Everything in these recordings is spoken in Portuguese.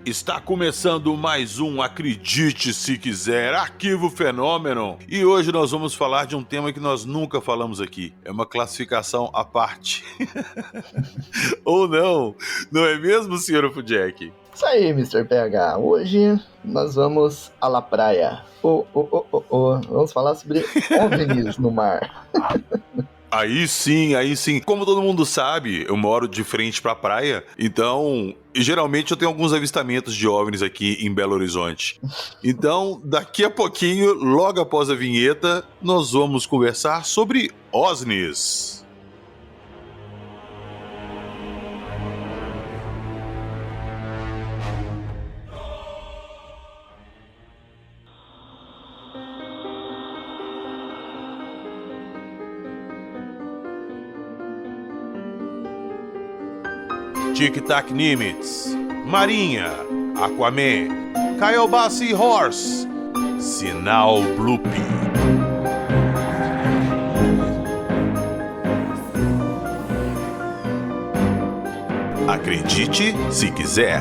Está começando mais um Acredite Se Quiser, Arquivo Fenômeno. E hoje nós vamos falar de um tema que nós nunca falamos aqui. É uma classificação à parte. Ou não é mesmo, Sr. Afrojack? Isso aí, Mr. PH. Hoje nós vamos à la praia. Vamos falar sobre OVNIs no mar. Aí sim. Como todo mundo sabe, eu moro de frente pra praia, então geralmente eu tenho alguns avistamentos de OVNIs aqui em Belo Horizonte. Então, daqui a pouquinho, logo após a vinheta, nós vamos conversar sobre OSNIs. Tic Tac Nimitz, Marinha, Aquaman, Kyle Seahorse, Sinal Bloop. Acredite se quiser.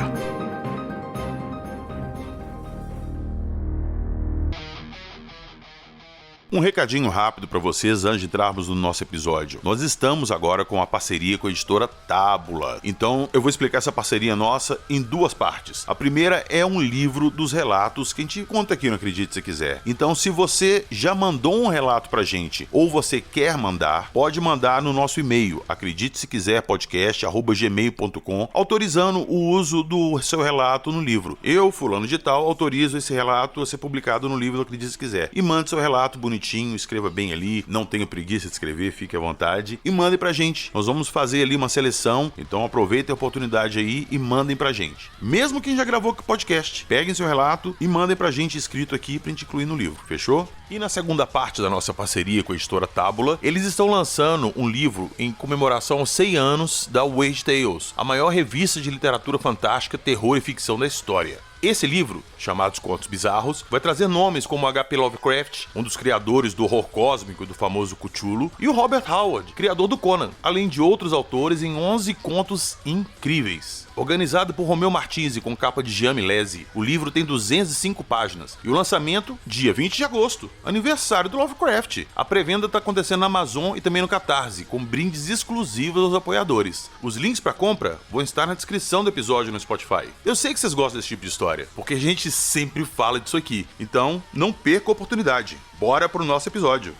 Um recadinho rápido para vocês antes de entrarmos no nosso episódio. Nós estamos agora com uma parceria com a editora Tábula. Então eu vou explicar essa parceria nossa em duas partes. A primeira é um livro dos relatos que a gente conta aqui no Acredite Se Quiser. Então se você já mandou um relato pra gente ou você quer mandar, pode mandar no nosso e-mail acreditesequizerpodcast@gmail.com, autorizando o uso do seu relato no livro. Eu, fulano de tal, autorizo esse relato a ser publicado no livro do Acredite Se Quiser. E mande seu relato bonitinho, escreva bem ali, não tenha preguiça de escrever, fique à vontade e mandem pra gente. Nós vamos fazer ali uma seleção, então aproveitem a oportunidade aí e mandem pra gente. Mesmo quem já gravou o podcast, peguem seu relato e mandem pra gente escrito aqui pra gente incluir no livro, fechou? E na segunda parte da nossa parceria com a editora Tábula, eles estão lançando um livro em comemoração aos 100 anos da Wade Tales, a maior revista de literatura fantástica, terror e ficção da história. Esse livro, chamado Contos Bizarros, vai trazer nomes como H.P. Lovecraft, um dos criadores do horror cósmico e do famoso Cthulhu, e o Robert Howard, criador do Conan, além de outros autores em 11 contos incríveis. Organizado por Romeu Martins e com capa de Jean Milesi, o livro tem 205 páginas e o lançamento, dia 20 de agosto, aniversário do Lovecraft. A pré-venda está acontecendo na Amazon e também no Catarse, com brindes exclusivos aos apoiadores. Os links para compra vão estar na descrição do episódio no Spotify. Eu sei que vocês gostam desse tipo de história, porque a gente sempre fala disso aqui, então não perca a oportunidade. Bora pro nosso episódio.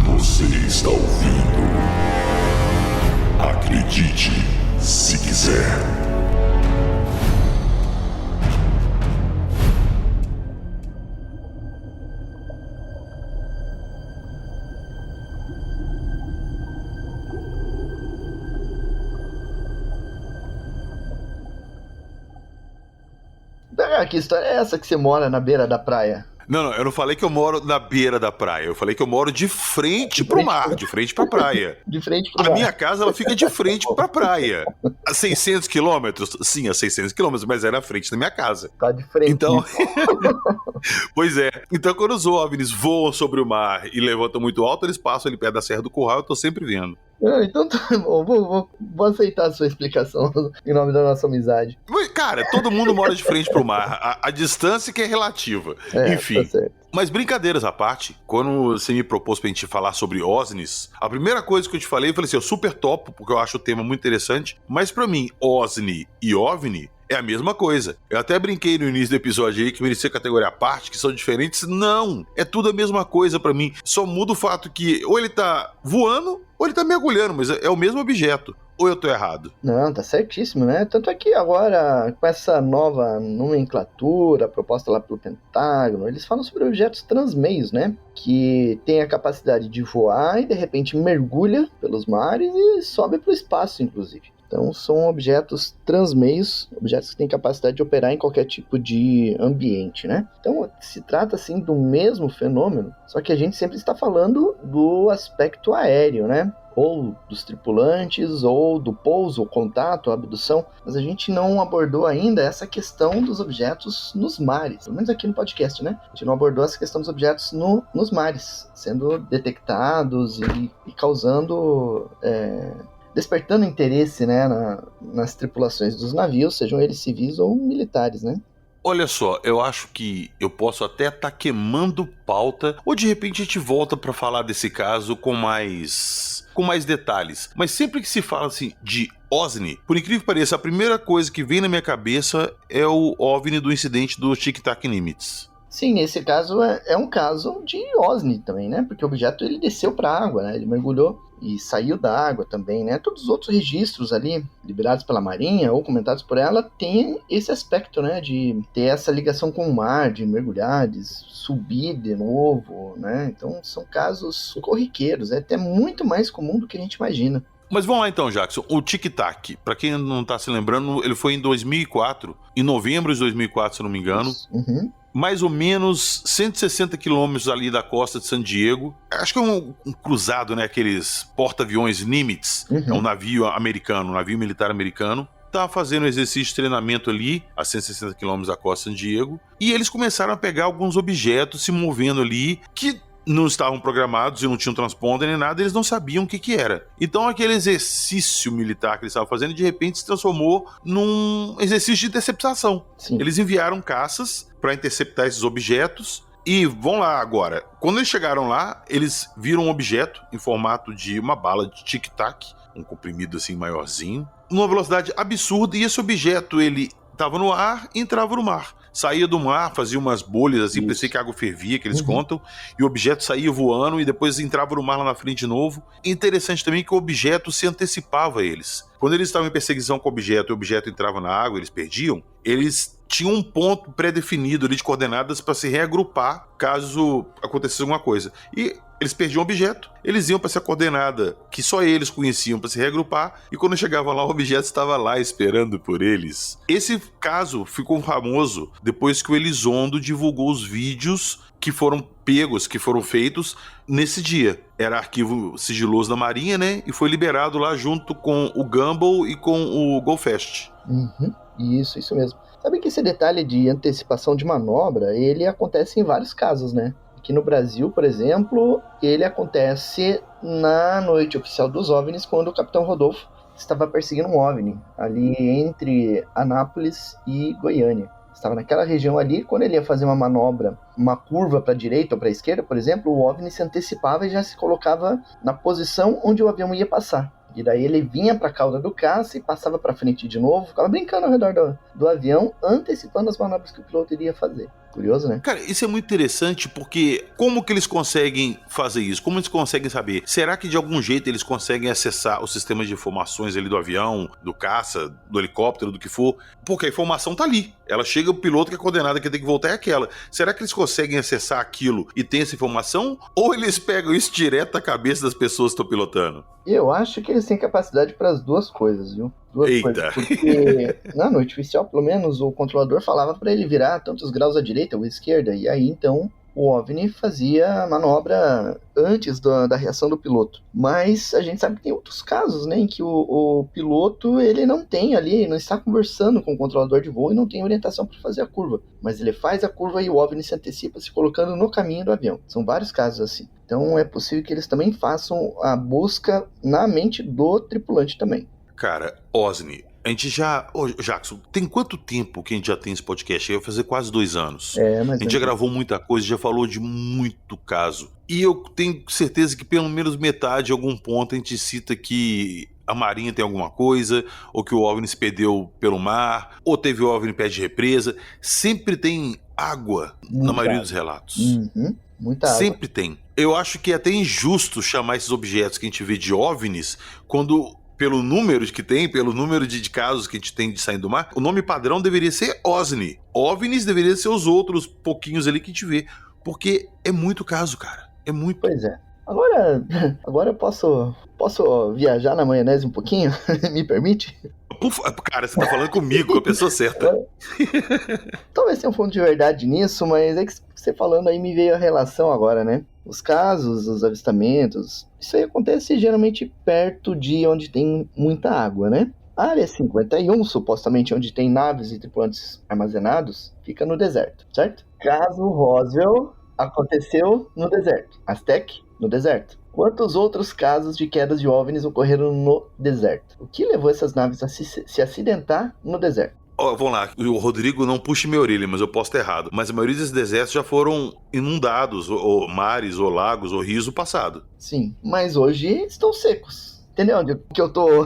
Você está ouvindo Acredite Se Quiser. Que história é essa que você mora na beira da praia? Não, eu não falei que eu moro na beira da praia. Eu falei que eu moro de frente pro mar, de frente pra praia. De frente pro mar. A minha casa, ela fica de frente pra praia. A 600 quilômetros? Sim, a 600 quilômetros, mas é na frente da minha casa. Tá de frente. Então, pois é. Então, quando os OVNIs voam sobre o mar e levantam muito alto, eles passam ali perto da Serra do Curral, eu tô sempre vendo. Então tá bom, vou aceitar a sua explicação em nome da nossa amizade. Cara, todo mundo mora de frente pro mar. A distância que é relativa. Enfim. Tá certo. Mas brincadeiras à parte, quando você me propôs pra gente falar sobre OSNIs, a primeira coisa que eu te falei, eu falei assim, eu super topo, porque eu acho o tema muito interessante, mas pra mim, OSNI e OVNI é a mesma coisa. Eu até brinquei no início do episódio aí que merecia categoria à parte, que são diferentes. Não, é tudo a mesma coisa pra mim. Só muda o fato que ou ele tá voando ou ele tá mergulhando, mas é o mesmo objeto. Ou eu tô errado? Não, tá certíssimo, né? Tanto é que agora, com essa nova nomenclatura proposta lá pelo Pentágono, eles falam sobre objetos transmeios, né? Que tem a capacidade de voar e, de repente, mergulha pelos mares e sobe pro espaço, inclusive. Então, são objetos transmeios, objetos que têm capacidade de operar em qualquer tipo de ambiente, né? Então, se trata, assim, do mesmo fenômeno, só que a gente sempre está falando do aspecto aéreo, né? Ou dos tripulantes, ou do pouso, o contato, a abdução, mas a gente não abordou ainda essa questão dos objetos nos mares, pelo menos aqui no podcast, né? A gente não abordou essa questão dos objetos nos mares, sendo detectados e causando despertando interesse, né, nas tripulações dos navios, sejam eles civis ou militares, né? Olha só, eu acho que eu posso até estar queimando pauta, ou de repente a gente volta para falar desse caso com mais detalhes. Mas sempre que se fala assim de OVNI, por incrível que pareça, a primeira coisa que vem na minha cabeça é o OVNI do incidente do Tic Tac Nimitz. Sim, nesse caso é um caso de OVNI também, né? Porque o objeto ele desceu para a água, né? Ele mergulhou e saiu da água também, né? Todos os outros registros ali, liberados pela Marinha ou comentados por ela, têm esse aspecto, né? De ter essa ligação com o mar, de mergulhar, de subir de novo, né? Então são casos corriqueiros, é até muito mais comum do que a gente imagina. Mas vamos lá então, Jackson. O Tic Tac, pra quem não tá se lembrando, ele foi em 2004, em novembro de 2004, se não me engano. Uhum. Mais ou menos 160 quilômetros ali da costa de San Diego. Acho que é um cruzado, né? Aqueles porta-aviões Nimitz. É um navio americano, um navio militar americano. Tá fazendo exercício de treinamento ali, a 160 quilômetros da costa de San Diego. E eles começaram a pegar alguns objetos se movendo ali que não estavam programados e não tinham transponder nem nada, eles não sabiam o que era. Então aquele exercício militar que eles estavam fazendo, de repente se transformou num exercício de interceptação. Sim. Eles enviaram caças para interceptar esses objetos e vão lá agora. Quando eles chegaram lá, eles viram um objeto em formato de uma bala de tic-tac, um comprimido assim maiorzinho, numa velocidade absurda, e esse objeto ele estava no ar e entrava no mar. Saía do mar, fazia umas bolhas assim, parecia que a água fervia, que eles contam, e o objeto saía voando e depois entrava no mar lá na frente de novo. E interessante também que o objeto se antecipava a eles. Quando eles estavam em perseguição com o objeto e o objeto entrava na água, eles perdiam, eles tinham um ponto pré-definido ali de coordenadas para se reagrupar caso acontecesse alguma coisa. E eles perdiam o objeto, eles iam para essa coordenada que só eles conheciam para se reagrupar, e quando chegavam lá, o objeto estava lá esperando por eles. Esse caso ficou famoso depois que o Elizondo divulgou os vídeos que foram pegos, que foram feitos nesse dia. Era arquivo sigiloso da Marinha, né? E foi liberado lá junto com o Gumball e com o Go-Fast. Isso mesmo. Sabe que esse detalhe de antecipação de manobra, ele acontece em vários casos, né? Aqui no Brasil, por exemplo, ele acontece na noite oficial dos OVNIs, quando o Capitão Rodolfo estava perseguindo um OVNI, ali entre Anápolis e Goiânia. Estava naquela região ali, quando ele ia fazer uma manobra, uma curva para a direita ou para a esquerda, por exemplo, o OVNI se antecipava e já se colocava na posição onde o avião ia passar. E daí ele vinha para a cauda do caça e passava para frente de novo, ficava brincando ao redor do avião, antecipando as manobras que o piloto iria fazer. Curioso, né? Cara, isso é muito interessante porque como que eles conseguem fazer isso? Como eles conseguem saber? Será que de algum jeito eles conseguem acessar os sistemas de informações ali do avião, do caça, do helicóptero, do que for? Porque a informação tá ali. Ela chega, o piloto que a coordenada que tem que voltar é aquela. Será que eles conseguem acessar aquilo e tem essa informação? Ou eles pegam isso direto da cabeça das pessoas que estão pilotando? Eu acho que eles têm capacidade para as duas coisas, viu? Eita. Porque na noite oficial, pelo menos, o controlador falava para ele virar tantos graus à direita ou à esquerda, e aí então o OVNI fazia a manobra antes da reação do piloto. Mas a gente sabe que tem outros casos, né, em que o piloto ele não tem ali, não está conversando com o controlador de voo e não tem orientação para fazer a curva. Mas ele faz a curva e o OVNI se antecipa, se colocando no caminho do avião. São vários casos assim. Então é possível que eles também façam a busca na mente do tripulante também. Cara, OVNI, a gente já... Ô, Jackson, tem quanto tempo que a gente já tem esse podcast? Vai fazer quase 2 anos. Mas a gente já gravou muita coisa, já falou de muito caso. E eu tenho certeza que pelo menos metade, em algum ponto, a gente cita que a Marinha tem alguma coisa, ou que o OVNI se perdeu pelo mar, ou teve o OVNI pé de represa. Sempre tem água na maioria dos relatos. Muita água. Sempre tem. Eu acho que é até injusto chamar esses objetos que a gente vê de OVNIs, quando... pelo número que tem, pelo número de casos que a gente tem de sair do mar, o nome padrão deveria ser OVNI. OVNIs deveria ser os outros pouquinhos ali que a gente vê. Porque é muito caso, cara. É muito. Pois é. Agora eu posso viajar na maionese um pouquinho? Me permite? Cara, você tá falando comigo, com a pessoa certa. Talvez tenha um fundo de verdade nisso, mas é que você falando aí me veio a relação agora, né? Os casos, os avistamentos, isso aí acontece geralmente perto de onde tem muita água, né? A área 51, supostamente onde tem naves e tripulantes armazenados, fica no deserto, certo? Caso Roswell aconteceu no deserto. Aztec, no deserto. Quantos outros casos de quedas de OVNIs ocorreram no deserto? O que levou essas naves a se acidentar no deserto? Vamos lá, o Rodrigo não puxe minha orelha, mas eu posso estar errado. Mas a maioria desses desertos já foram inundados, ou mares, ou lagos, ou rios no passado. Sim, mas hoje estão secos. Entendeu? O que eu tô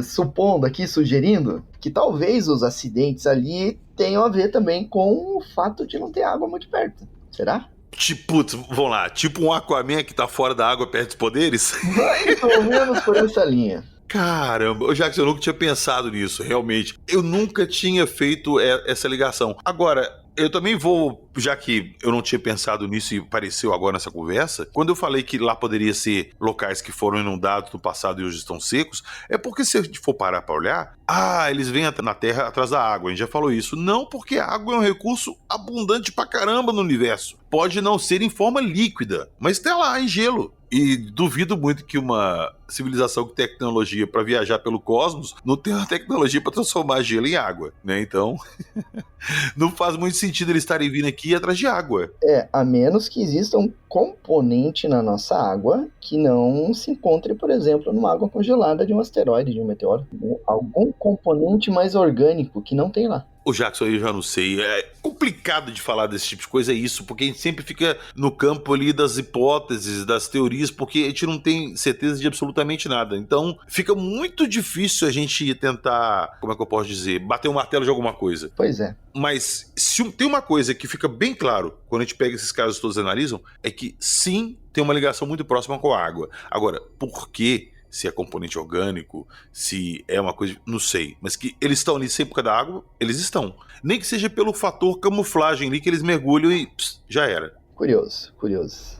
supondo aqui, sugerindo, que talvez os acidentes ali tenham a ver também com o fato de não ter água muito perto. Será? Tipo, vamos lá, tipo um Aquaman que tá fora da água perto dos poderes? Mais ou menos por essa linha. Caramba, Jackson, eu nunca tinha pensado nisso, realmente. Eu nunca tinha feito essa ligação. Agora, eu também vou, já que eu não tinha pensado nisso e apareceu agora nessa conversa, quando eu falei que lá poderia ser locais que foram inundados no passado e hoje estão secos, é porque se a gente for parar pra olhar, eles vêm na Terra atrás da água, a gente já falou isso. Não, porque a água é um recurso abundante pra caramba no universo. Pode não ser em forma líquida, mas tá lá, em gelo. E duvido muito que uma civilização com tecnologia para viajar pelo cosmos não tenha uma tecnologia para transformar gelo em água, né? Então, não faz muito sentido eles estarem vindo aqui atrás de água. A menos que exista um componente na nossa água que não se encontre, por exemplo, numa água congelada de um asteroide, de um meteoro. Algum componente mais orgânico que não tem lá. O Jackson, eu já não sei, é complicado de falar desse tipo de coisa, é isso, porque a gente sempre fica no campo ali das hipóteses, das teorias, porque a gente não tem certeza de absolutamente nada. Então, fica muito difícil a gente tentar, como é que eu posso dizer, bater o martelo de alguma coisa. Pois é. Mas se tem uma coisa que fica bem claro quando a gente pega esses casos todos e analisam, é que sim, tem uma ligação muito próxima com a água. Agora, por quê? Se é componente orgânico, se é uma coisa, não sei. Mas que eles estão ali sempre por causa da água, eles estão. Nem que seja pelo fator camuflagem ali, que eles mergulham e já era. Curioso, curioso.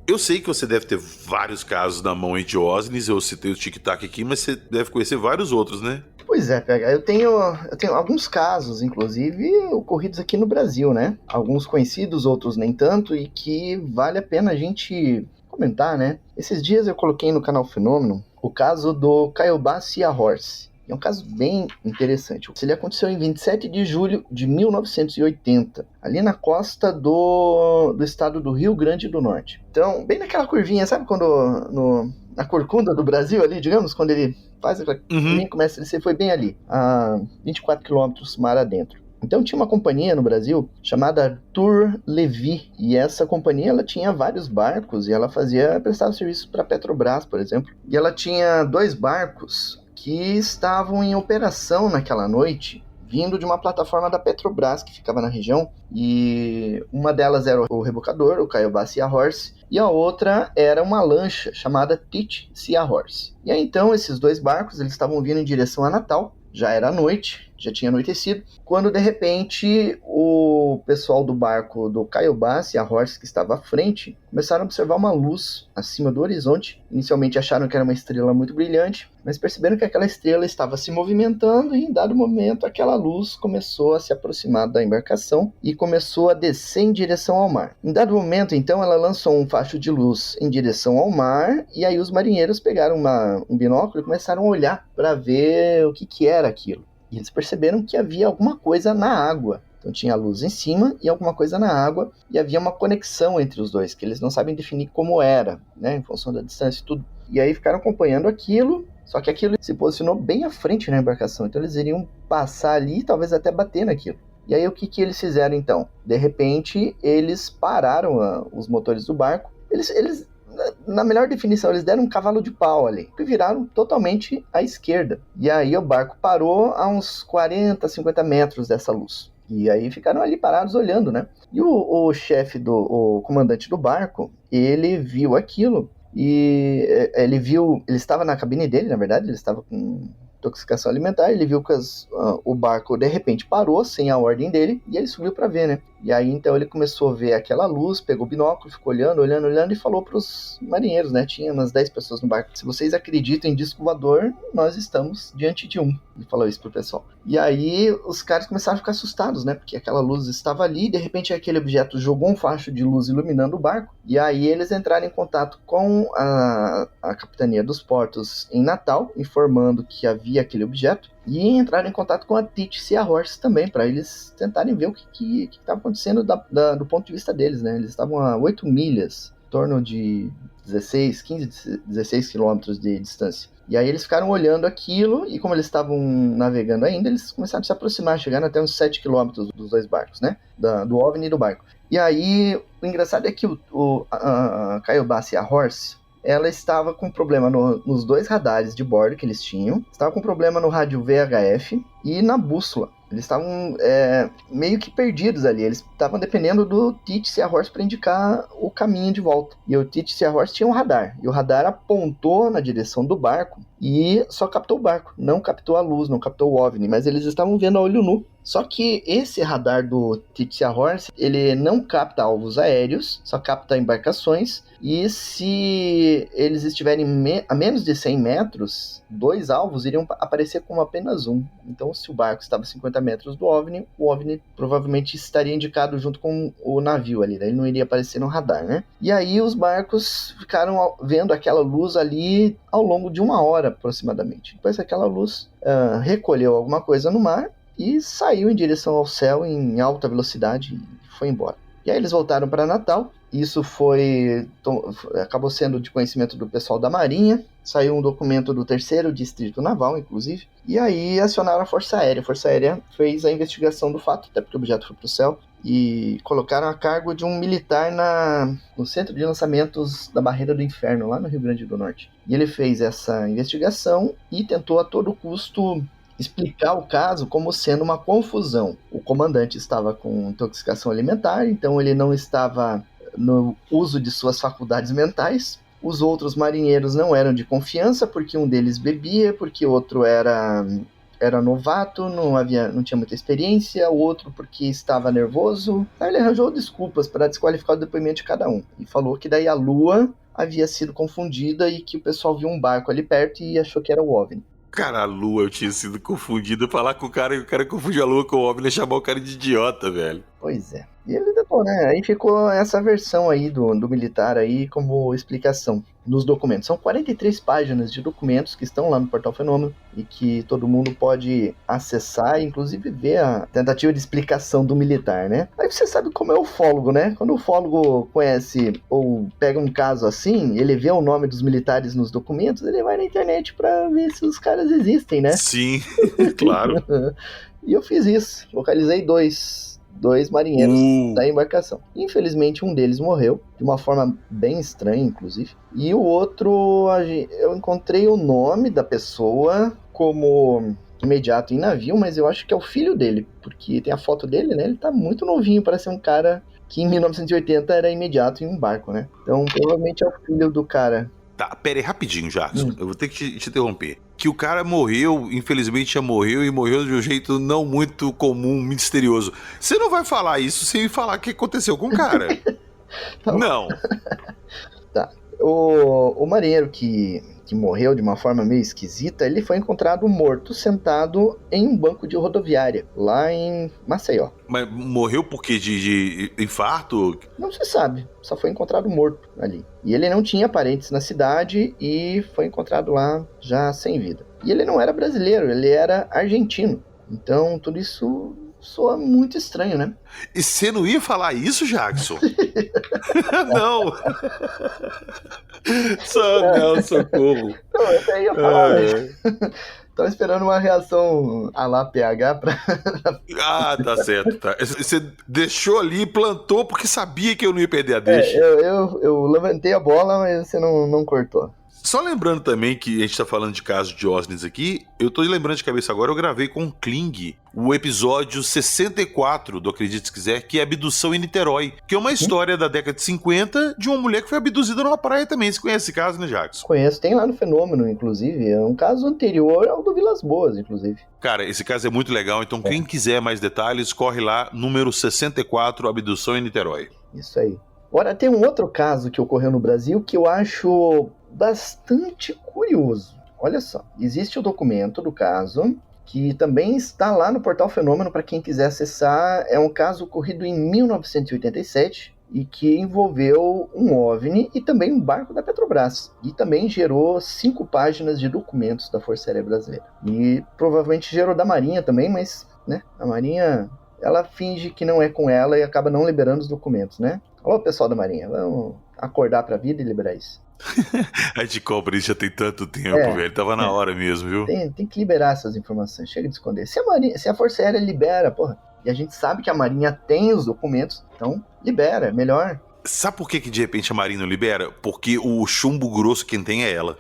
Eu sei que você deve ter vários casos na mão aí de OVNIs, eu citei o tic-tac aqui, mas você deve conhecer vários outros, né? Pois é, PH, eu tenho alguns casos, inclusive, ocorridos aqui no Brasil, né? Alguns conhecidos, outros nem tanto, e que vale a pena a gente comentar, né? Esses dias eu coloquei no canal Fenômeno o caso do Caiobá Sea Horse. É um caso bem interessante. Ele aconteceu em 27 de julho de 1980, ali na costa do estado do Rio Grande do Norte. Então, bem naquela curvinha, sabe quando na corcunda do Brasil ali, digamos, quando ele faz aquela curvinha, começa a descer, foi bem ali, a 24 quilômetros mar adentro. Então tinha uma companhia no Brasil chamada Arthur Levy, e essa companhia ela tinha vários barcos e ela prestava serviço para a Petrobras, por exemplo. E ela tinha 2 barcos que estavam em operação naquela noite, vindo de uma plataforma da Petrobras que ficava na região, e uma delas era o rebocador, o Caiobá Sea Horse, e a outra era uma lancha chamada Teach Sea Horse. E aí então esses 2 barcos eles estavam vindo em direção a Natal, já era noite, já tinha anoitecido, quando de repente o pessoal do barco do Caiobá Sea Horse, que estava à frente, começaram a observar uma luz acima do horizonte. Inicialmente acharam que era uma estrela muito brilhante, mas perceberam que aquela estrela estava se movimentando e em dado momento aquela luz começou a se aproximar da embarcação e começou a descer em direção ao mar. Em dado momento, então, ela lançou um facho de luz em direção ao mar e aí os marinheiros pegaram um binóculo e começaram a olhar para ver o que era aquilo. E eles perceberam que havia alguma coisa na água. Então tinha luz em cima e alguma coisa na água, e havia uma conexão entre os dois, que eles não sabem definir como era, né, em função da distância e tudo. E aí ficaram acompanhando aquilo, só que aquilo se posicionou bem à frente na embarcação, então eles iriam passar ali e talvez até bater naquilo. E aí o que eles fizeram então? De repente eles pararam os motores do barco, eles na melhor definição, eles deram um cavalo de pau ali e viraram totalmente à esquerda. E aí o barco parou a uns 40, 50 metros dessa luz. E aí ficaram ali parados olhando, né? E o chefe, o comandante do barco, ele viu aquilo e ele estava na cabine dele, na verdade, ele estava com intoxicação alimentar. Ele viu que o barco de repente parou sem a ordem dele e ele subiu para ver, né? E aí então ele começou a ver aquela luz, pegou o binóculo, ficou olhando e falou para os marinheiros, né? Tinha umas 10 pessoas no barco. Se vocês acreditam em disco voador, nós estamos diante de um. Ele falou isso pro pessoal. E aí os caras começaram a ficar assustados, né? Porque aquela luz estava ali, de repente aquele objeto jogou um facho de luz iluminando o barco. E aí eles entraram em contato com a capitania dos portos em Natal, informando que havia aquele objeto. E entraram em contato com a Teach Seahorse também, para eles tentarem ver o que estava acontecendo do ponto de vista deles, né? Eles estavam a 8 milhas, em torno de 16 quilômetros de distância. E aí eles ficaram olhando aquilo, e como eles estavam navegando ainda, eles começaram a se aproximar, chegando até uns 7 quilômetros dos dois barcos, né? Do OVNI e do barco. E aí, o engraçado é que a Kiowa Seahorse, ela estava com problema nos dois radares de bordo que eles tinham, estava com problema no rádio VHF e na bússola. Eles estavam meio que perdidos ali, eles estavam dependendo do Teach Seahorse para indicar o caminho de volta. E o Teach Seahorse tinha um radar, e o radar apontou na direção do barco e só captou o barco, não captou a luz, não captou o OVNI, mas eles estavam vendo a olho nu. Só que esse radar do Teach Seahorse, ele não capta alvos aéreos, só capta embarcações, e se eles estiverem a menos de 100 metros, 2 alvos iriam aparecer como apenas um. Então, se o barco estava a 50 metros do OVNI, o OVNI provavelmente estaria indicado junto com o navio ali, né? Ele não iria aparecer no radar, né? E aí os barcos ficaram vendo aquela luz ali ao longo de 1 hora aproximadamente. Depois aquela luz recolheu alguma coisa no mar e saiu em direção ao céu em alta velocidade e foi embora. E aí eles voltaram para Natal. Isso acabou sendo de conhecimento do pessoal da Marinha. Saiu um documento do 3º Distrito Naval, inclusive. E aí acionaram a Força Aérea. A Força Aérea fez a investigação do fato, até porque o objeto foi para o céu. E colocaram a cargo de um militar no centro de lançamentos da Barreira do Inferno, lá no Rio Grande do Norte. E ele fez essa investigação e tentou a todo custo explicar o caso como sendo uma confusão. O comandante estava com intoxicação alimentar, então ele não estava no uso de suas faculdades mentais. Os outros marinheiros não eram de confiança, porque um deles bebia, porque o outro era novato, não tinha muita experiência, o outro porque estava nervoso. Aí ele arranjou desculpas para desqualificar o depoimento de cada um. E falou que daí a lua havia sido confundida e que o pessoal viu um barco ali perto e achou que era o OVNI. Cara, a lua eu tinha sido confundido. Falar com o cara e o cara confundiu a lua com o OVNI e chamar o cara de idiota, velho. Pois é. E ele depois, né? Aí ficou essa versão aí do militar aí como explicação nos documentos. São 43 páginas de documentos que estão lá no Portal Fenômeno e que todo mundo pode acessar e inclusive ver a tentativa de explicação do militar, né? Aí você sabe como é o ufólogo, né? Quando o ufólogo conhece ou pega um caso assim, ele vê o nome dos militares nos documentos, ele vai na internet pra ver se os caras existem, né? Sim, claro. E eu fiz isso. Localizei dois marinheiros da embarcação. Infelizmente, um deles morreu, de uma forma bem estranha, inclusive. E o outro, eu encontrei o nome da pessoa como imediato em navio, mas eu acho que é o filho dele, porque tem a foto dele, né? Ele tá muito novinho para ser um cara que em 1980 era imediato em um barco, né? Então, provavelmente é o filho do cara. Tá, pera aí, rapidinho, Jackson. Eu vou ter que te interromper. Que o cara morreu, infelizmente já morreu, e morreu de um jeito não muito comum, misterioso. Você não vai falar isso sem falar o que aconteceu com o cara. Tá não. Tá. O marinheiro que morreu de uma forma meio esquisita, ele foi encontrado morto, sentado em um banco de rodoviária, lá em Maceió. Mas morreu por quê? De infarto? Não se sabe, só foi encontrado morto ali. E ele não tinha parentes na cidade e foi encontrado lá já sem vida. E ele não era brasileiro, ele era argentino. Então tudo isso soa muito estranho, né? E você não ia falar isso, Jackson? Não. Não, socorro. Não, eu até ia falar, Tava esperando uma reação a lá PH pra... Ah, tá certo, tá. Você deixou ali, plantou, porque sabia que eu não ia perder a deixa. Eu levantei a bola, mas você não cortou. Só lembrando também que a gente tá falando de casos de OVNIs aqui, eu tô lembrando de cabeça agora, eu gravei com o Kling o episódio 64 do Acredite Se Quiser, que é Abdução em Niterói, que é uma história da década de 50 de uma mulher que foi abduzida numa praia também. Você conhece esse caso, né, Jackson? Conheço, tem lá no Fenômeno, inclusive, é um caso anterior ao do Vilas Boas, inclusive. Cara, esse caso é muito legal, então quem quiser mais detalhes, corre lá, número 64, Abdução em Niterói. Isso aí. Agora, tem um outro caso que ocorreu no Brasil que eu acho bastante curioso. Olha só, existe o documento do caso, que também está lá no Portal Fenômeno para quem quiser acessar. É um caso ocorrido em 1987 e que envolveu um OVNI e também um barco da Petrobras. E também gerou 5 páginas de documentos da Força Aérea Brasileira. E provavelmente gerou da Marinha também, mas né, a Marinha ela finge que não é com ela e acaba não liberando os documentos, né? Alô, pessoal da Marinha, vamos acordar pra vida e liberar isso. A gente cobra isso já tem tanto tempo, velho. Tava na hora mesmo, viu? Tem que liberar essas informações, chega de esconder. Se a Força Aérea libera, porra, e a gente sabe que a Marinha tem os documentos, então libera, é melhor. Sabe por que de repente a Marinha não libera? Porque o chumbo grosso quem tem é ela.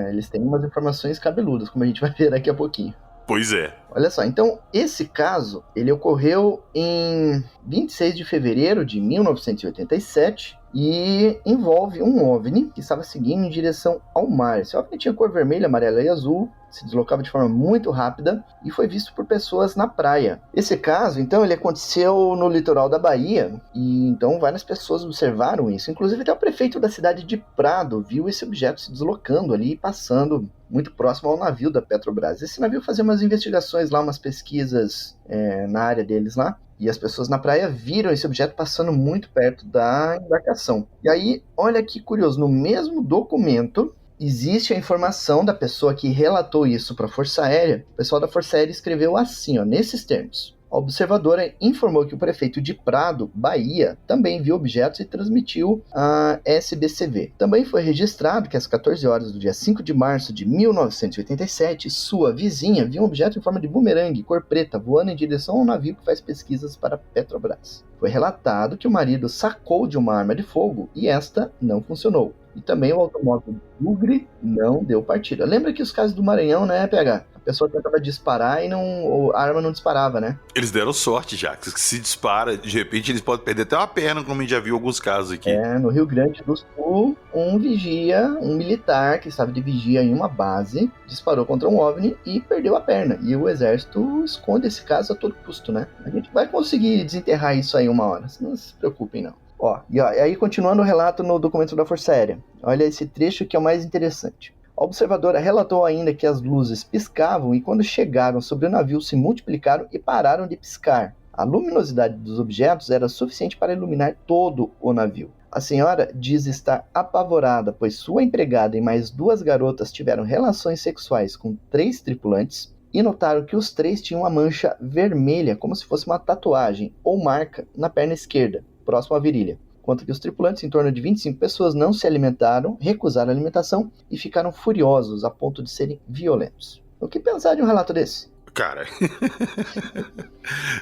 Eles têm umas informações cabeludas, como a gente vai ver daqui a pouquinho. Pois é. Olha só, então esse caso, ele ocorreu em 26 de fevereiro de 1987 e envolve um OVNI que estava seguindo em direção ao mar. Esse OVNI tinha cor vermelha, amarela e azul, se deslocava de forma muito rápida e foi visto por pessoas na praia. Esse caso, então, ele aconteceu no litoral da Bahia e então várias pessoas observaram isso. Inclusive até o prefeito da cidade de Prado viu esse objeto se deslocando ali e passando muito próximo ao navio da Petrobras. Esse navio fazia umas investigações lá, umas pesquisas na área deles lá. E as pessoas na praia viram esse objeto passando muito perto da embarcação. E aí, olha que curioso, no mesmo documento existe a informação da pessoa que relatou isso para a Força Aérea. O pessoal da Força Aérea escreveu assim, ó, nesses termos. A observadora informou que o prefeito de Prado, Bahia, também viu objetos e transmitiu a SBCV. Também foi registrado que às 14 horas do dia 5 de março de 1987, sua vizinha viu um objeto em forma de bumerangue, cor preta, voando em direção ao navio que faz pesquisas para a Petrobras. Foi relatado que o marido sacou de uma arma de fogo e esta não funcionou. E também o automóvel Bugre não deu partida. Lembra que os casos do Maranhão, né, PH? A pessoa tentava disparar e a arma não disparava, né? Eles deram sorte, Jax, que se dispara, de repente eles podem perder até uma perna, como a gente já viu alguns casos aqui. No Rio Grande do Sul, um militar que estava de vigia em uma base, disparou contra um OVNI e perdeu a perna. E o exército esconde esse caso a todo custo, né? A gente vai conseguir desenterrar isso aí uma hora, não se preocupem não. E aí continuando o relato no documento da Força Aérea. Olha esse trecho que é o mais interessante. A observadora relatou ainda que as luzes piscavam e quando chegaram sobre o navio se multiplicaram e pararam de piscar. A luminosidade dos objetos era suficiente para iluminar todo o navio. A senhora diz estar apavorada, pois sua empregada e mais 2 garotas tiveram relações sexuais com 3 tripulantes e notaram que os 3 tinham uma mancha vermelha, como se fosse uma tatuagem ou marca na perna esquerda, próximo à virilha. Enquanto que os tripulantes, em torno de 25 pessoas, não se alimentaram, recusaram a alimentação e ficaram furiosos a ponto de serem violentos. O que pensar de um relato desse? Cara,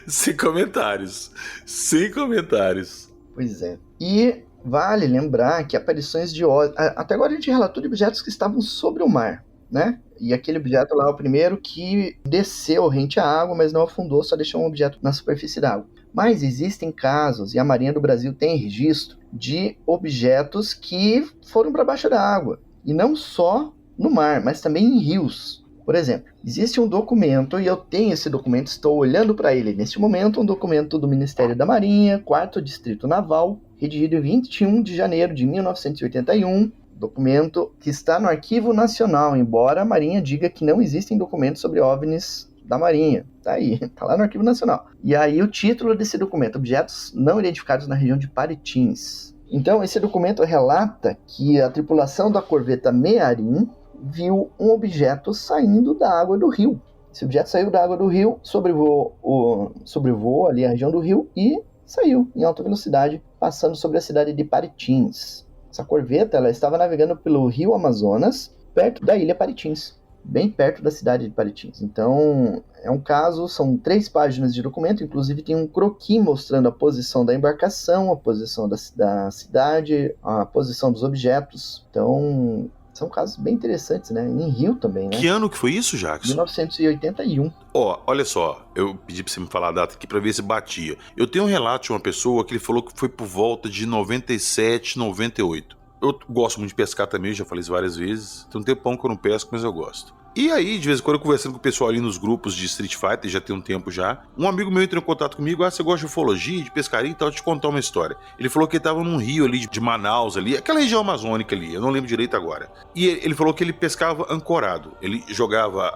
sem comentários. Sem comentários. Pois é. E vale lembrar que aparições de OVNI... Até agora a gente relatou de objetos que estavam sobre o mar, né? E aquele objeto lá, o primeiro, que desceu rente à água, mas não afundou, só deixou um objeto na superfície da água. Mas existem casos, e a Marinha do Brasil tem registro, de objetos que foram para baixo da água. E não só no mar, mas também em rios. Por exemplo, existe um documento, e eu tenho esse documento, estou olhando para ele neste momento, um documento do Ministério da Marinha, 4º Distrito Naval, redigido em 21 de janeiro de 1981, documento que está no Arquivo Nacional, embora a Marinha diga que não existem documentos sobre OVNIs da Marinha. Tá aí, tá lá no Arquivo Nacional. E aí o título desse documento, objetos não identificados na região de Paritins. Então, esse documento relata que a tripulação da corveta Mearim viu um objeto saindo da água do rio. Esse objeto saiu da água do rio, sobrevoou ali a região do rio e saiu em alta velocidade, passando sobre a cidade de Paritins. Essa corveta ela estava navegando pelo rio Amazonas, perto da ilha Paritins, bem perto da cidade de Paritins. Então, é um caso, são 3 páginas de documento, inclusive tem um croquis mostrando a posição da embarcação, a posição da cidade, a posição dos objetos. Então, São casos bem interessantes, né? Em Rio também, né? Que ano que foi isso, Jackson? 1981. Ó, olha só, eu pedi pra você me falar a data aqui pra ver se batia. Eu tenho um relato de uma pessoa que ele falou que foi por volta de 97, 98. Eu gosto muito de pescar também, já falei isso várias vezes. Tem um tempão que eu não pesco, mas eu gosto. E aí, de vez em quando, eu conversando com o pessoal ali nos grupos de Street Fighter, já tem um tempo já, um amigo meu entrou em contato comigo, você gosta de ufologia, de pescaria e tal, deixa eu te contar uma história. Ele falou que ele tava num rio ali de Manaus ali, aquela região amazônica ali, eu não lembro direito agora. E ele falou que ele pescava ancorado, ele jogava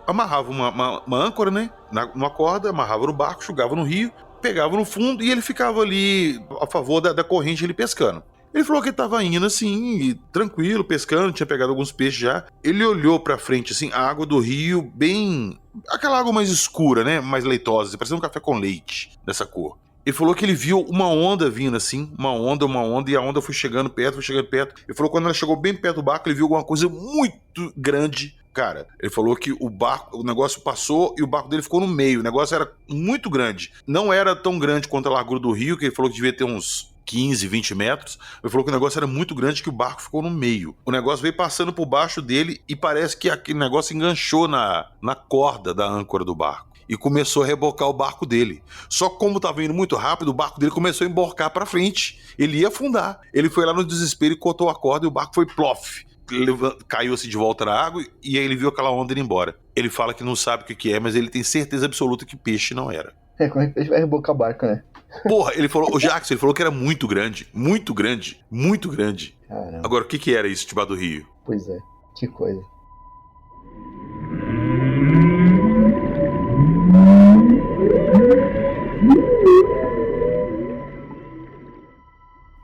amarrava uma âncora, né, numa corda, amarrava no barco, jogava no rio, pegava no fundo e ele ficava ali a favor da corrente ali pescando. Ele falou que ele tava indo assim, tranquilo, pescando, tinha pegado alguns peixes já. Ele olhou pra frente, assim, a água do rio bem... aquela água mais escura, né? Mais leitosa, parecia um café com leite dessa cor. Ele falou que ele viu uma onda vindo assim, uma onda, e a onda foi chegando perto. Ele falou que quando ela chegou bem perto do barco, ele viu alguma coisa muito grande. Cara, ele falou que o negócio passou e o barco dele ficou no meio. O negócio era muito grande. Não era tão grande quanto a largura do rio, que ele falou que devia ter uns 15, 20 metros. Ele falou que o negócio era muito grande, que o barco ficou no meio. O negócio veio passando por baixo dele e parece que aquele negócio enganchou na corda da âncora do barco e começou a rebocar o barco dele. Só que como estava indo muito rápido, o barco dele começou a emborcar para frente. Ele ia afundar. Ele foi lá no desespero e cortou a corda e o barco foi plof. Caiu assim de volta na água e aí ele viu aquela onda indo embora. Ele fala que não sabe o que é, mas ele tem certeza absoluta que peixe não era. Como é que peixe vai rebocar o barco, né? Porra, ele falou, o Jackson, ele falou que era muito grande. Muito grande. Muito grande. Caramba. Agora, o que era isso debaixo do rio? Pois é, que coisa.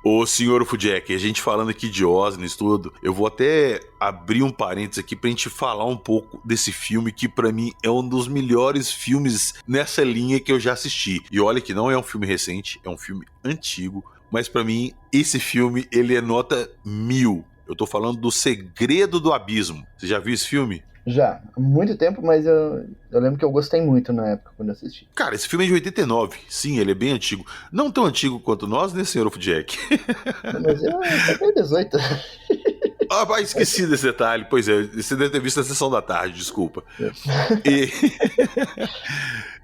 Ô, senhor Ufudjek, a gente falando aqui de OVNIs tudo, eu vou até abrir um parênteses aqui pra gente falar um pouco desse filme que pra mim é um dos melhores filmes nessa linha que eu já assisti. E olha que não é um filme recente, é um filme antigo, mas pra mim esse filme ele é nota 1000. Eu tô falando do Segredo do Abismo. Você já viu esse filme? Já, há muito tempo, mas eu lembro que eu gostei muito na época quando eu assisti. Cara, esse filme é de 89. Sim, ele é bem antigo. Não tão antigo quanto nós, né, senhor Ufudjek? Mas eu tenho 18. Ah, esqueci desse detalhe. Pois é, você deve ter visto na sessão da tarde, desculpa.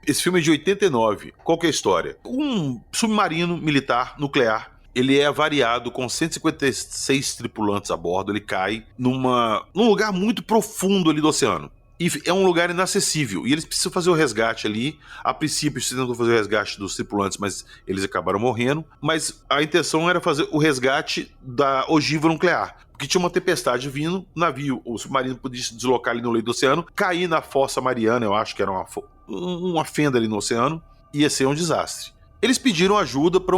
Esse filme é de 89. Qual que é a história? Um submarino militar nuclear, ele é avariado com 156 tripulantes a bordo. Ele cai num lugar muito profundo ali do oceano. E é um lugar inacessível. E eles precisam fazer o resgate ali. A princípio, eles tentam fazer o resgate dos tripulantes, mas eles acabaram morrendo. Mas a intenção era fazer o resgate da ogiva nuclear. Porque tinha uma tempestade vindo, o submarino podia se deslocar ali no leito do oceano, cair na Fossa Mariana, eu acho que era uma fenda ali no oceano, ia ser um desastre. Eles pediram ajuda para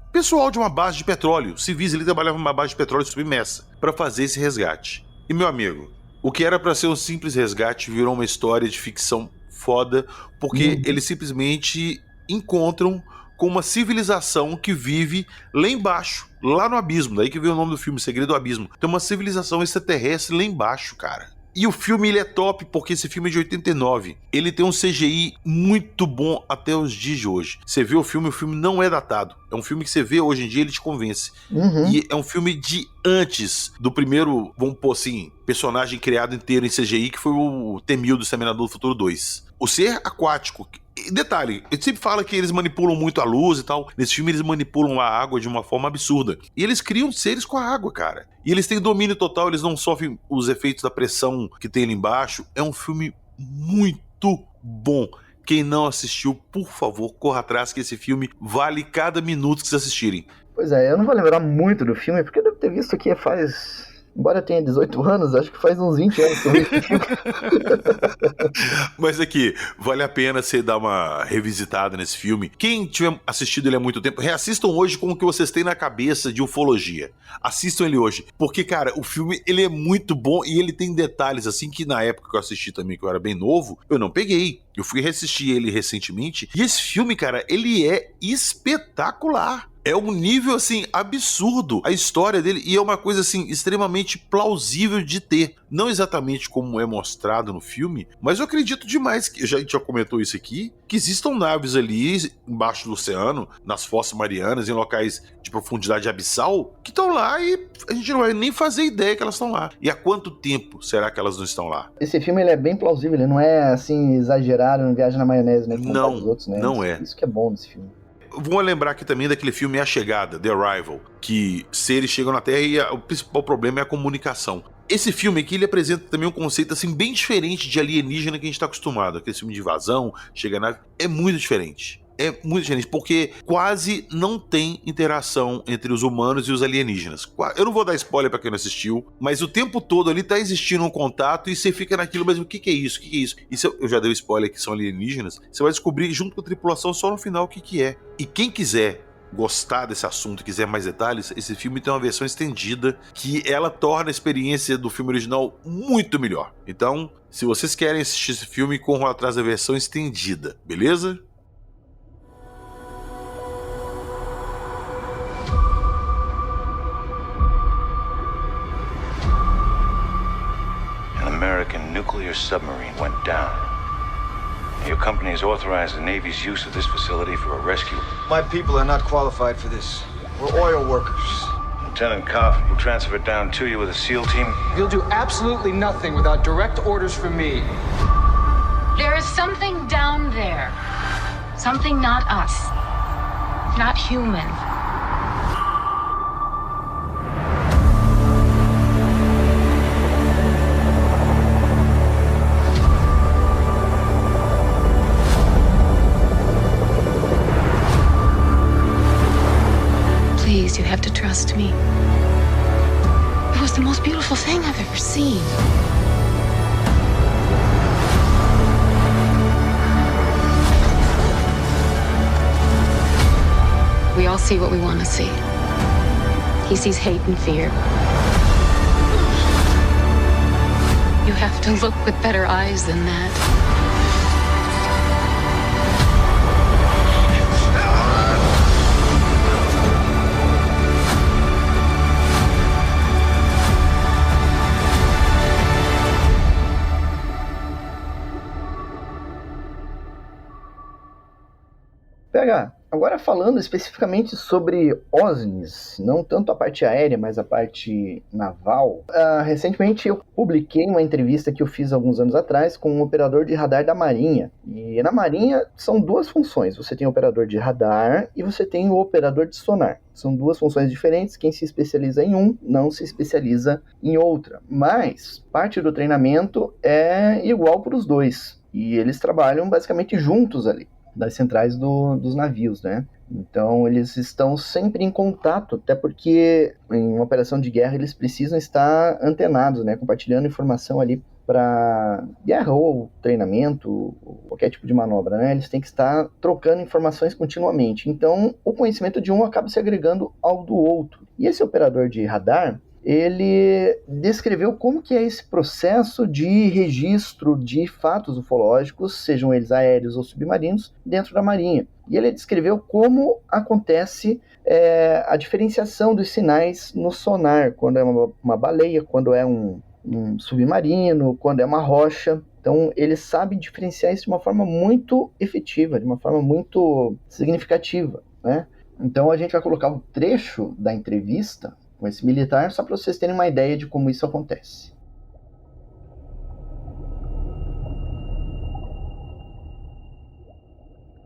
pessoal de uma base de petróleo, civis ali trabalhavam numa base de petróleo submersa, para fazer esse resgate. E meu amigo, o que era para ser um simples resgate virou uma história de ficção foda, porque eles simplesmente encontram com uma civilização que vive lá embaixo, lá no abismo, daí que veio o nome do filme, Segredo do Abismo. Tem uma civilização extraterrestre lá embaixo, cara. E o filme ele é top porque esse filme é de 89. Ele tem um CGI muito bom até os dias de hoje. Você vê o filme não é datado. É um filme que você vê hoje em dia, ele te convence. E é um filme de antes do primeiro, vamos pôr assim, personagem criado inteiro em CGI, que foi o T-1000 do Exterminador do Futuro 2. O ser aquático. E detalhe, ele sempre fala que eles manipulam muito a luz e tal. Nesse filme eles manipulam a água de uma forma absurda. E eles criam seres com a água, cara. E eles têm domínio total, eles não sofrem os efeitos da pressão que tem ali embaixo. É um filme muito bom. Quem não assistiu, por favor, corra atrás, que esse filme vale cada minuto que vocês assistirem. Pois é, eu não vou lembrar muito do filme, porque eu devo ter visto aqui faz... Embora eu tenha 18 anos, acho que faz uns 20 anos que eu vi esse filme. Mas aqui, vale a pena você dar uma revisitada nesse filme. Quem tiver assistido ele há muito tempo, reassistam hoje com o que vocês têm na cabeça de ufologia. Assistam ele hoje. Porque, cara, o filme ele é muito bom e ele tem detalhes assim que na época que eu assisti também, que eu era bem novo, eu não peguei. Eu fui reassistir ele recentemente. E esse filme, cara, ele é espetacular. É um nível, assim, absurdo a história dele, e é uma coisa, assim, extremamente plausível de ter. Não exatamente como é mostrado no filme, mas eu acredito demais, que a gente já comentou isso aqui, que existam naves ali embaixo do oceano, nas fossas marianas, em locais de profundidade abissal, que estão lá e a gente não vai nem fazer ideia que elas estão lá. E há quanto tempo será que elas não estão lá? Esse filme ele é bem plausível, ele não é assim exagerado, não viaja na maionese, né? Como Não, os outros, né? não Isso que é bom desse filme. Vamos lembrar aqui também daquele filme A Chegada, The Arrival, que seres chegam na Terra e o principal problema é a comunicação. Esse filme aqui, ele apresenta também um conceito assim bem diferente de alienígena que a gente está acostumado. Aquele filme de invasão, chega na... É muito diferente. É muito diferente, porque quase não tem interação entre os humanos e os alienígenas. Eu não vou dar spoiler pra quem não assistiu, mas o tempo todo ali tá existindo um contato e você fica naquilo, mas o que é isso? O que é isso? Isso eu já dei o spoiler que são alienígenas. Você vai descobrir junto com a tripulação só no final o que é. E quem quiser gostar desse assunto, quiser mais detalhes, esse filme tem uma versão estendida que ela torna a experiência do filme original muito melhor. Então, se vocês querem assistir esse filme, corram atrás da versão estendida, beleza? American nuclear submarine went down. Your company has authorized the Navy's use of this facility for a rescue. My people are not qualified for this. We're oil workers. Lieutenant Koff will transfer it down to you with a SEAL team. You'll do absolutely nothing without direct orders from me. There is something down there. Something not us. Not human. Please, you have to trust me. It was the most beautiful thing I've ever seen. We all see what we want to see. He sees hate and fear. You have to look with better eyes than that. PH, agora falando especificamente sobre OSNIs, não tanto a parte aérea, mas a parte naval. Recentemente eu publiquei uma entrevista que eu fiz alguns anos atrás com um operador de radar da Marinha. E na Marinha são duas funções. Você tem o operador de radar e você tem o operador de sonar. São duas funções diferentes. Quem se especializa em um não se especializa em outra. Mas parte do treinamento é igual para os dois. E eles trabalham basicamente juntos ali, das centrais dos navios, né? Então eles estão sempre em contato, até porque em uma operação de guerra eles precisam estar antenados, né? Compartilhando informação ali para guerra ou treinamento, ou qualquer tipo de manobra, né? Eles têm que estar trocando informações continuamente. Então o conhecimento de um acaba se agregando ao do outro. E esse operador de radar, ele descreveu como que é esse processo de registro de fatos ufológicos, sejam eles aéreos ou submarinos, dentro da Marinha. E ele descreveu como acontece a diferenciação dos sinais no sonar, quando é uma baleia, quando é um submarino, quando é uma rocha. Então ele sabe diferenciar isso de uma forma muito efetiva, de uma forma muito significativa, né? Então a gente vai colocar um trecho da entrevista com esse militar, só para vocês terem uma ideia de como isso acontece.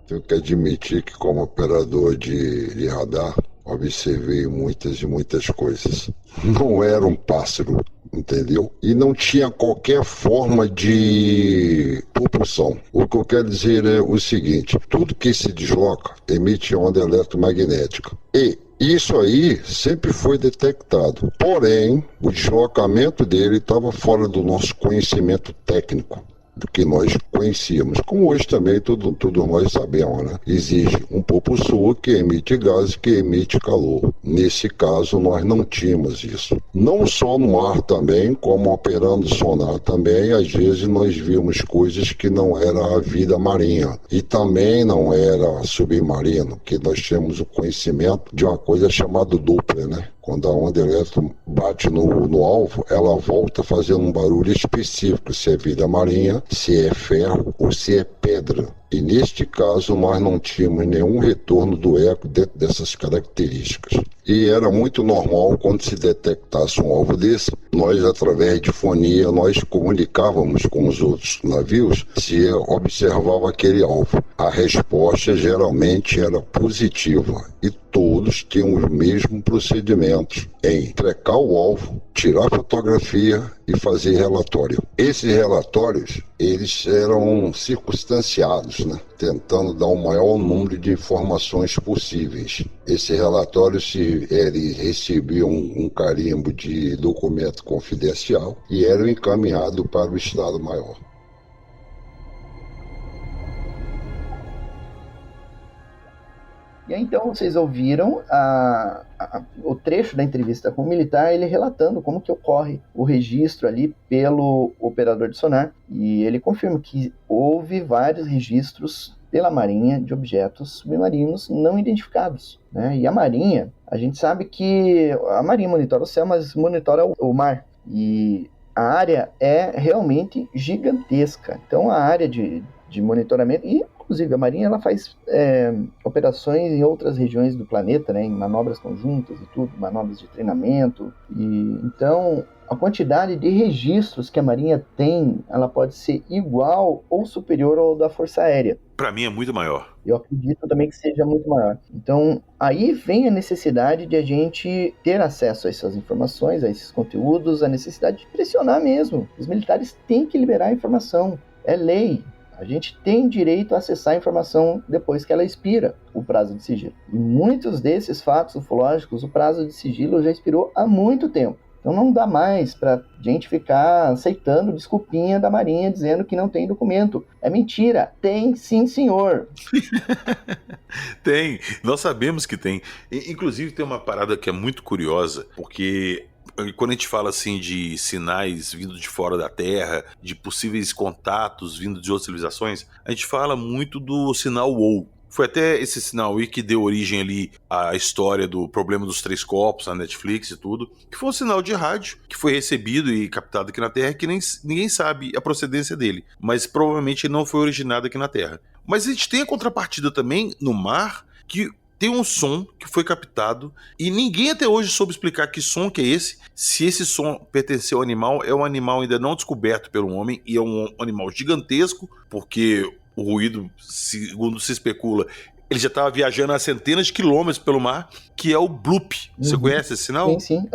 Tenho que admitir que, como operador de radar, observei muitas e muitas coisas. Não era um pássaro, entendeu? E não tinha qualquer forma de propulsão. O que eu quero dizer é o seguinte: tudo que se desloca emite onda eletromagnética. E isso aí sempre foi detectado. Porém, o deslocamento dele estava fora do nosso conhecimento técnico. que nós conhecíamos, como hoje também todos nós sabemos, né? Existe um propulsor que emite gás, que emite calor. Nesse caso, nós não tínhamos isso. Não só no ar também, como operando sonar também, às vezes nós vimos coisas que não era a vida marinha e também não era submarino, que nós temos o conhecimento de uma coisa chamada Doppler, né? Quando a onda elétrica bate no alvo, ela volta fazendo um barulho específico, se é vida marinha, se é ferro ou se é pedra. E neste caso nós não tínhamos nenhum retorno do eco dentro dessas características. E era muito normal quando se detectasse um alvo desse, nós através de fonia, nós comunicávamos com os outros navios se observava aquele alvo. A resposta geralmente era positiva e todos tinham os mesmos procedimentos em trecar o alvo, tirar fotografia e fazer relatório. Esses relatórios, eles eram circunstanciados, né? Tentando dar o maior número de informações possíveis. Esse relatório, eles recebiam um carimbo de documento confidencial e eram encaminhados para o Estado-Maior. E aí, então, vocês ouviram o trecho da entrevista com o militar, ele relatando como que ocorre o registro ali pelo operador de sonar. E ele confirma que houve vários registros pela Marinha de objetos submarinos não identificados, né? E a Marinha, a gente sabe que a Marinha monitora o céu, mas monitora o mar. E a área é realmente gigantesca. Então, a área de monitoramento... E inclusive, a Marinha ela faz operações em outras regiões do planeta, né, em manobras conjuntas e tudo, manobras de treinamento. E, então, a quantidade de registros que a Marinha tem, ela pode ser igual ou superior ao da Força Aérea. Para mim é muito maior. Eu acredito também que seja muito maior. Então, aí vem a necessidade de a gente ter acesso a essas informações, a esses conteúdos, a necessidade de pressionar mesmo. Os militares têm que liberar a informação. É lei. A gente tem direito a acessar a informação depois que ela expira, o prazo de sigilo. E muitos desses fatos ufológicos, o prazo de sigilo já expirou há muito tempo. Então não dá mais para gente ficar aceitando desculpinha da Marinha dizendo que não tem documento. É mentira. Tem sim, senhor. Tem. Nós sabemos que tem. Inclusive tem uma parada que é muito curiosa, porque... Quando a gente fala assim de sinais vindo de fora da Terra, de possíveis contatos vindo de outras civilizações, a gente fala muito do sinal WOW. Foi até esse sinal aí que deu origem ali à história do problema dos 3 corpos na Netflix e tudo, que foi um sinal de rádio que foi recebido e captado aqui na Terra, que ninguém sabe a procedência dele, mas provavelmente não foi originado aqui na Terra. Mas a gente tem a contrapartida também no mar, que tem um som que foi captado e ninguém até hoje soube explicar que som que é esse, se esse som pertenceu ao animal, é um animal ainda não descoberto pelo homem e é um animal gigantesco, porque o ruído, segundo se especula, ele já estava viajando a centenas de quilômetros pelo mar, que é o bloop. Você conhece esse sinal? Sim.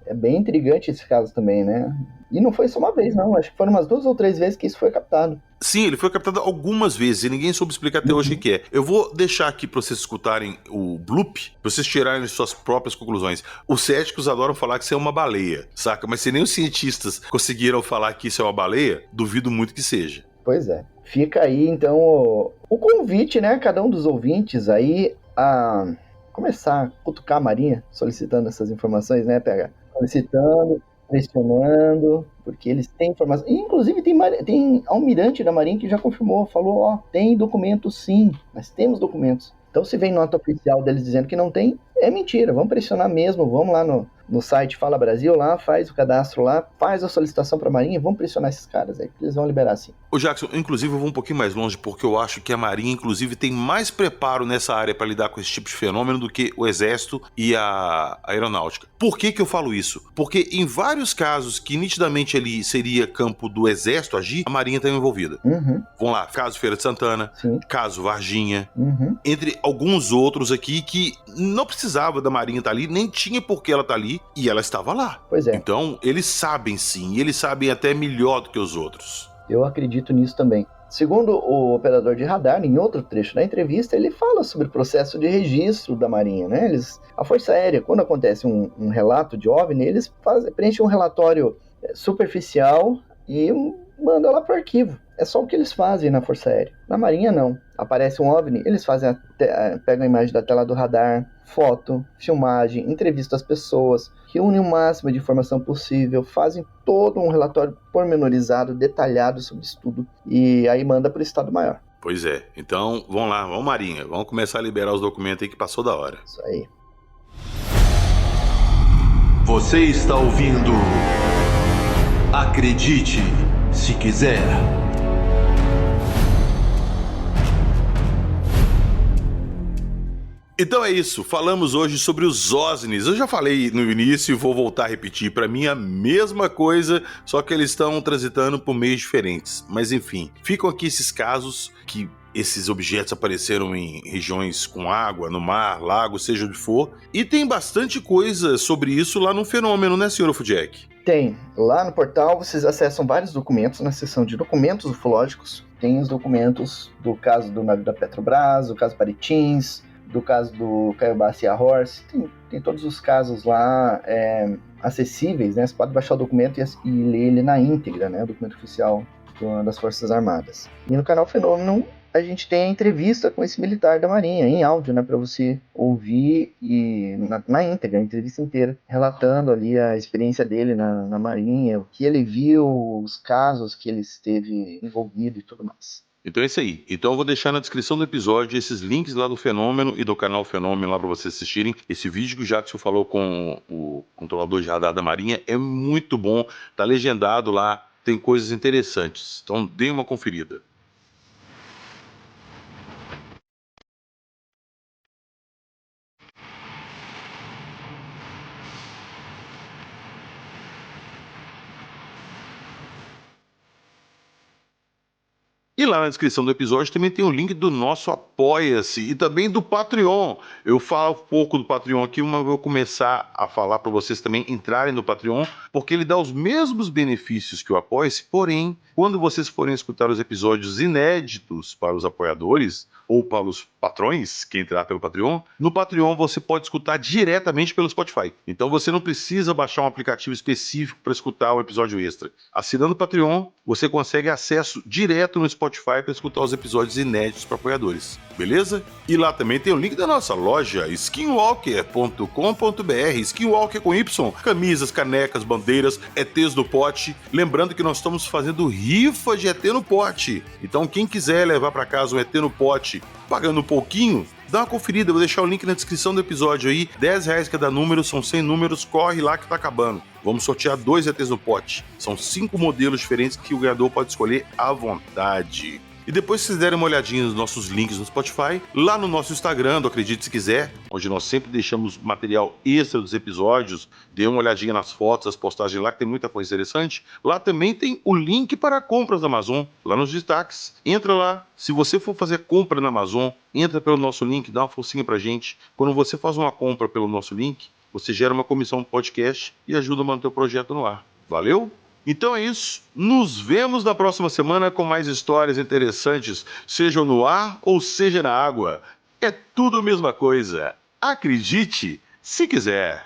É bem intrigante esse caso também, né? E não foi só uma vez, não. Acho que foram umas 2 ou 3 vezes que isso foi captado. Sim, ele foi captado algumas vezes e ninguém soube explicar até hoje o que é. Eu vou deixar aqui para vocês escutarem o bloop, para vocês tirarem suas próprias conclusões. Os céticos adoram falar que isso é uma baleia, saca? Mas se nem os cientistas conseguiram falar que isso é uma baleia, duvido muito que seja. Pois é. Fica aí, então, o convite, né, cada um dos ouvintes aí a começar a cutucar a Marinha, solicitando essas informações, né, PH? Solicitando, pressionando, porque eles têm informação. E, inclusive, tem almirante da Marinha que já confirmou, falou, tem documento sim, nós temos documentos. Então, se vem nota oficial deles dizendo que não tem, é mentira, vamos pressionar mesmo, vamos lá no site Fala Brasil, lá, faz o cadastro lá, faz a solicitação para a Marinha, vamos pressionar esses caras aí, que eles vão liberar sim. Ô Jackson, inclusive eu vou um pouquinho mais longe, porque eu acho que a Marinha, inclusive, tem mais preparo nessa área para lidar com esse tipo de fenômeno do que o Exército e a Aeronáutica. Por que eu falo isso? Porque em vários casos que nitidamente ali seria campo do Exército agir, a Marinha está envolvida. Vamos lá, caso Feira de Santana, sim, caso Varginha, entre alguns outros aqui que não precisava da Marinha estar ali, nem tinha por que ela estar ali, e ela estava lá. Pois é. Então, eles sabem sim, e eles sabem até melhor do que os outros. Eu acredito nisso também. Segundo o operador de radar, em outro trecho da entrevista, ele fala sobre o processo de registro da Marinha, né? A Força Aérea, quando acontece um relato de OVNI, eles preenchem um relatório superficial e mandam lá para o arquivo. é só o que eles fazem na Força Aérea. Na Marinha, não. Aparece um OVNI, eles pegam a imagem da tela do radar, foto, filmagem, entrevistam as pessoas, reúnem o máximo de informação possível, fazem todo um relatório pormenorizado, detalhado sobre isso tudo, e aí manda para o Estado-Maior. Pois é. Então, vamos lá, vamos Marinha. Vamos começar a liberar os documentos aí que passou da hora. Isso aí. Você está ouvindo... Acredite, se quiser. Então é isso, falamos hoje sobre os OSNIs. Eu já falei no início e vou voltar a repetir. Para mim é a mesma coisa, só que eles estão transitando por meios diferentes. Mas enfim, ficam aqui esses casos que esses objetos apareceram em regiões com água, no mar, lago, seja onde for. E tem bastante coisa sobre isso lá no Fenômeno, né, senhor Ufudjek? Tem. Lá no portal vocês acessam vários documentos na seção de documentos ufológicos. Tem os documentos do caso do navio da Petrobras, do caso Paritins, do caso do Caiobá Sea Horse. Tem todos os casos lá acessíveis, né? Você pode baixar o documento e ler ele na íntegra, né? O documento oficial das Forças Armadas. E no canal Fenômeno a gente tem a entrevista com esse militar da Marinha, em áudio, né, para você ouvir e na íntegra, a entrevista inteira, relatando ali a experiência dele na Marinha, o que ele viu, os casos que ele esteve envolvido e tudo mais. Então é isso aí. Então eu vou deixar na descrição do episódio esses links lá do Fenômeno e do canal Fenômeno lá para vocês assistirem. Esse vídeo que o Jackson falou com o controlador de radar da Marinha é muito bom, tá legendado lá, tem coisas interessantes. Então dê uma conferida. E lá na descrição do episódio também tem o link do nosso Apoia-se e também do Patreon. Eu falo um pouco do Patreon aqui, mas vou começar a falar para vocês também entrarem no Patreon, porque ele dá os mesmos benefícios que o Apoia-se, porém, quando vocês forem escutar os episódios inéditos para os apoiadores ou para os patrões, que entrar pelo Patreon, no Patreon você pode escutar diretamente pelo Spotify. Então você não precisa baixar um aplicativo específico para escutar o episódio extra. Assinando o Patreon, você consegue acesso direto no Spotify para escutar os episódios inéditos para apoiadores. Beleza? E lá também tem o link da nossa loja, skinwalker.com.br. Skinwalker com Y, camisas, canecas, bandeiras, ETs do pote. Lembrando que nós estamos fazendo rifa de ET no pote. Então quem quiser levar para casa um ET no pote, pagando um pouquinho, dá uma conferida, vou deixar o link na descrição do episódio aí, R$10 cada número, são 100 números, corre lá que tá acabando. Vamos sortear 2 ETs no pote, são 5 modelos diferentes que o ganhador pode escolher à vontade. E depois, se vocês derem uma olhadinha nos nossos links no Spotify, lá no nosso Instagram, do Acredite Se Quiser, onde nós sempre deixamos material extra dos episódios, dê uma olhadinha nas fotos, as postagens lá, que tem muita coisa interessante. Lá também tem o link para compras da Amazon, lá nos destaques. Entra lá, se você for fazer compra na Amazon, entra pelo nosso link, dá uma forcinha pra gente. Quando você faz uma compra pelo nosso link, você gera uma comissão no podcast e ajuda a manter o projeto no ar. Valeu? Então é isso, nos vemos na próxima semana com mais histórias interessantes, sejam no ar ou seja na água. É tudo a mesma coisa. Acredite, se quiser.